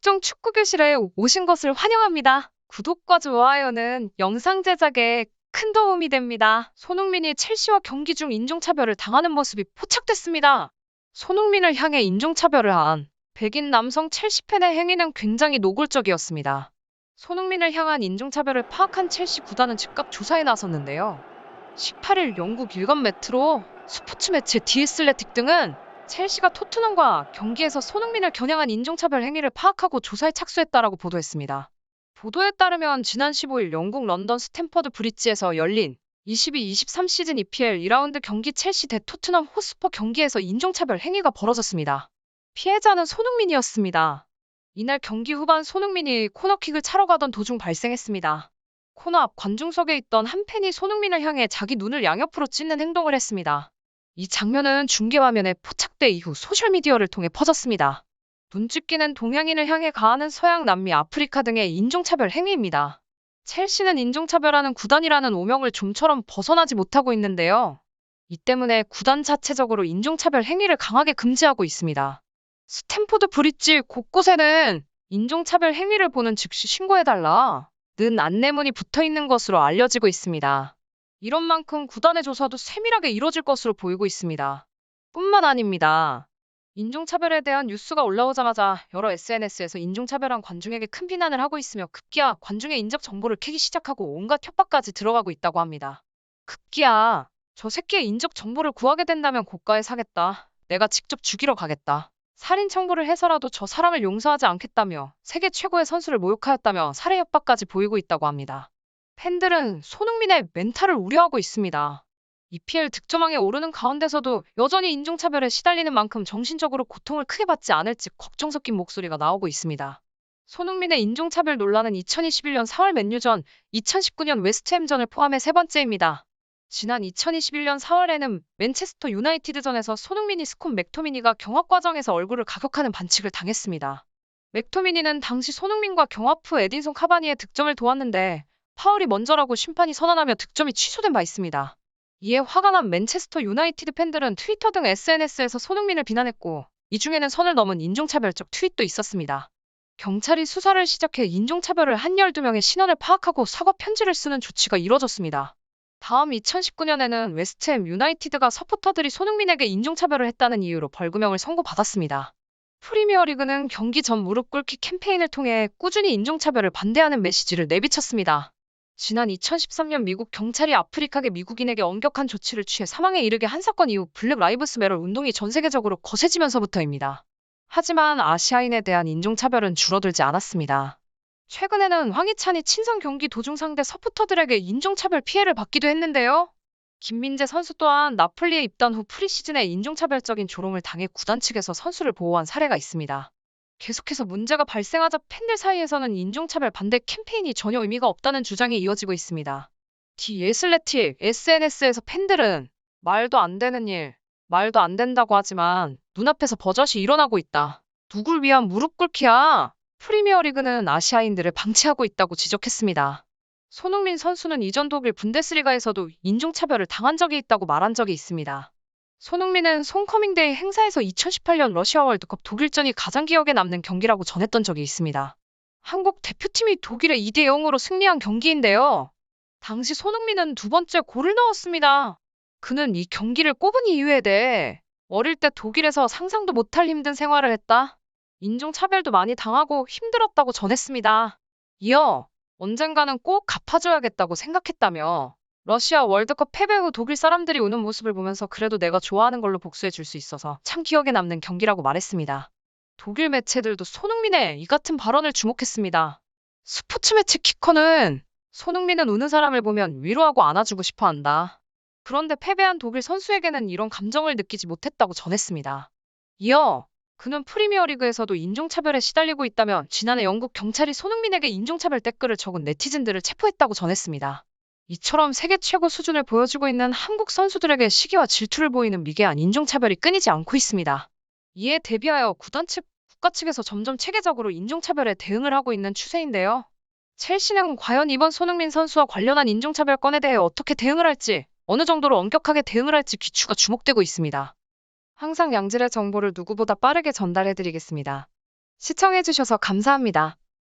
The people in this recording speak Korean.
각종 축구 교실에 오신 것을 환영합니다. 구독과 좋아요는 영상 제작에 큰 도움이 됩니다. 손흥민이 첼시와 경기 중 인종차별을 당하는 모습이 포착됐습니다. 손흥민을 향해 인종차별을 한 백인 남성 첼시 팬의 행위는 굉장히 노골적이었습니다. 손흥민을 향한 인종차별을 파악한 첼시 구단은 즉각 조사에 나섰는데요. 18일 영국 일간 메트로, 스포츠 매체 디 애슬레틱 등은 첼시가 토트넘과 경기에서 손흥민을 겨냥한 인종차별 행위를 파악하고 조사에 착수했다라고 보도했습니다. 보도에 따르면 지난 15일 영국 런던 스탬퍼드 브릿지에서 열린 22-23 시즌 EPL 2라운드 경기 첼시 대 토트넘 호스퍼 경기에서 인종차별 행위가 벌어졌습니다. 피해자는 손흥민이었습니다. 이날 경기 후반 손흥민이 코너킥을 차러 가던 도중 발생했습니다. 코너 앞 관중석에 있던 한 팬이 손흥민을 향해 자기 눈을 양옆으로 찢는 행동을 했습니다. 이 장면은 중계화면에 포착돼 이후 소셜미디어를 통해 퍼졌습니다. 눈찢기는 동양인을 향해 가하는 서양, 남미, 아프리카 등의 인종차별 행위입니다. 첼시는 인종차별하는 구단이라는 오명을 좀처럼 벗어나지 못하고 있는데요. 이 때문에 구단 자체적으로 인종차별 행위를 강하게 금지하고 있습니다. 스탬포드 브릿지 곳곳에는 인종차별 행위를 보는 즉시 신고해달라 는 안내문이 붙어있는 것으로 알려지고 있습니다. 이런 만큼 구단의 조사도 세밀하게 이뤄질 것으로 보이고 있습니다. 뿐만 아닙니다. 인종차별에 대한 뉴스가 올라오자마자 여러 SNS에서 인종차별한 관중에게 큰 비난을 하고 있으며 급기야 관중의 인적 정보를 캐기 시작하고 온갖 협박까지 들어가고 있다고 합니다. 급기야 저 새끼의 인적 정보를 구하게 된다면 고가에 사겠다. 내가 직접 죽이러 가겠다. 살인 청부를 해서라도 저 사람을 용서하지 않겠다며 세계 최고의 선수를 모욕하였다며 살해 협박까지 보이고 있다고 합니다. 팬들은 손흥민의 멘탈을 우려하고 있습니다. EPL 득점왕에 오르는 가운데서도 여전히 인종차별에 시달리는 만큼 정신적으로 고통을 크게 받지 않을지 걱정 섞인 목소리가 나오고 있습니다. 손흥민의 인종차별 논란은 2021년 4월 맨유전, 2019년 웨스트햄전을 포함해 세 번째입니다. 지난 2021년 4월에는 맨체스터 유나이티드전에서 손흥민이 스콘 맥토미니가 경합 과정에서 얼굴을 가격하는 반칙을 당했습니다. 맥토미니는 당시 손흥민과 경합 후 에딘손 카바니의 득점을 도왔는데 파울이 먼저라고 심판이 선언하며 득점이 취소된 바 있습니다. 이에 화가 난 맨체스터 유나이티드 팬들은 트위터 등 SNS에서 손흥민을 비난했고 이 중에는 선을 넘은 인종차별적 트윗도 있었습니다. 경찰이 수사를 시작해 인종차별을 한 12명의 신원을 파악하고 사과 편지를 쓰는 조치가 이뤄졌습니다. 다음 2019년에는 웨스트햄 유나이티드가 서포터들이 손흥민에게 인종차별을 했다는 이유로 벌금형을 선고받았습니다. 프리미어리그는 경기 전 무릎 꿇기 캠페인을 통해 꾸준히 인종차별을 반대하는 메시지를 내비쳤습니다. 지난 2013년 미국 경찰이 아프리카계 미국인에게 엄격한 조치를 취해 사망에 이르게 한 사건 이후 블랙 라이브스 매터 운동이 전 세계적으로 거세지면서부터입니다. 하지만 아시아인에 대한 인종차별은 줄어들지 않았습니다. 최근에는 황희찬이 친선 경기 도중 상대 서포터들에게 인종차별 피해를 받기도 했는데요. 김민재 선수 또한 나폴리에 입단 후 프리시즌에 인종차별적인 조롱을 당해 구단 측에서 선수를 보호한 사례가 있습니다. 계속해서 문제가 발생하자 팬들 사이에서는 인종차별 반대 캠페인이 전혀 의미가 없다는 주장이 이어지고 있습니다. 디 애슬레틱 SNS에서 팬들은 말도 안 되는 일, 말도 안 된다고 하지만 눈앞에서 버젓이 일어나고 있다. 누굴 위한 무릎 꿇기야? 프리미어리그는 아시아인들을 방치하고 있다고 지적했습니다. 손흥민 선수는 이전 독일 분데스리가에서도 인종차별을 당한 적이 있다고 말한 적이 있습니다. 손흥민은 홈커밍데이 행사에서 2018년 러시아 월드컵 독일전이 가장 기억에 남는 경기라고 전했던 적이 있습니다. 한국 대표팀이 독일에 2-0으로 승리한 경기인데요. 당시 손흥민은 두 번째 골을 넣었습니다. 그는 이 경기를 꼽은 이유에 대해 어릴 때 독일에서 상상도 못할 힘든 생활을 했다. 인종차별도 많이 당하고 힘들었다고 전했습니다. 이어 언젠가는 꼭 갚아줘야겠다고 생각했다며 러시아 월드컵 패배 후 독일 사람들이 우는 모습을 보면서 그래도 내가 좋아하는 걸로 복수해 줄 수 있어서 참 기억에 남는 경기라고 말했습니다. 독일 매체들도 손흥민의 이 같은 발언을 주목했습니다. 스포츠 매체 키커는 손흥민은 우는 사람을 보면 위로하고 안아주고 싶어 한다. 그런데 패배한 독일 선수에게는 이런 감정을 느끼지 못했다고 전했습니다. 이어 그는 프리미어리그에서도 인종차별에 시달리고 있다며 지난해 영국 경찰이 손흥민에게 인종차별 댓글을 적은 네티즌들을 체포했다고 전했습니다. 이처럼 세계 최고 수준을 보여주고 있는 한국 선수들에게 시기와 질투를 보이는 미개한 인종차별이 끊이지 않고 있습니다. 이에 대비하여 구단 측, 국가 측에서 점점 체계적으로 인종차별에 대응을 하고 있는 추세인데요. 첼시는 과연 이번 손흥민 선수와 관련한 인종차별 건에 대해 어떻게 대응을 할지, 어느 정도로 엄격하게 대응을 할지 귀추가 주목되고 있습니다. 항상 양질의 정보를 누구보다 빠르게 전달해드리겠습니다. 시청해주셔서 감사합니다.